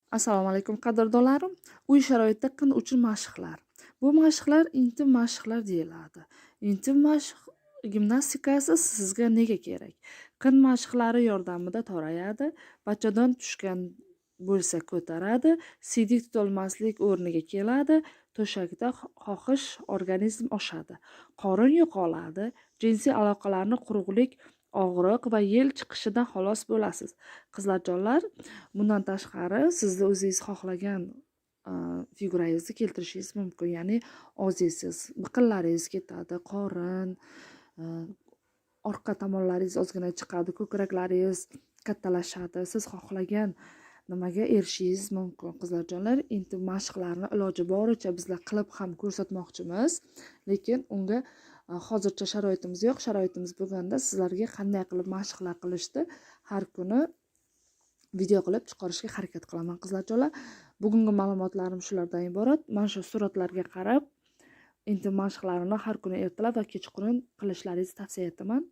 Assalomu alaykum qadrdonlarim. Uy sharoitida qiyin uchun mashqlar. Bu mashqlar intim mashqlar deyiladi. Intim mashq gimnastikasi sizga nega kerak? Qiyin mashqlari yordamida torayadi, bachadon tushgan bo'lsa ko'taradi, siydik tutolmaslik o'rniga keladi, to'shakda xohish organizm oshadi, qorin yo'qoladi, jinsiy aloqalarni quruqlik, og'riq va yel chiqishidan xalos bo'lasiz. Qizlarjonlar, bundan tashqari sizni o'zingiz xohlagan figurangizni keltirishingiz mumkin. Ya'ni ozesiz, biqinlaringiz ketadi, qorin, orqa tomonlaringiz ozgina chiqadi, ko'kraklaringiz kattalashadi. Siz xohlagan nimaga erishishingiz mumkin. Qizlarjonlar, intim mashqlarni iloji boricha bizlar qilib ham ko'rsatmoqchimiz, lekin unga hozircha sharoitimiz yo'q. Sharoitimiz bo'lganda sizlarga qanday qilib mashqlar qilishni har kuni video qilib chiqarishga harakat qilaman. Qizlarjonlar, bugungi ma'lumotlarim shulardan iborat. Mana shu suratlarga qarab intim mashqlarini har kuni ertalab va kechqurun qilishlaringizni tavsiya etaman.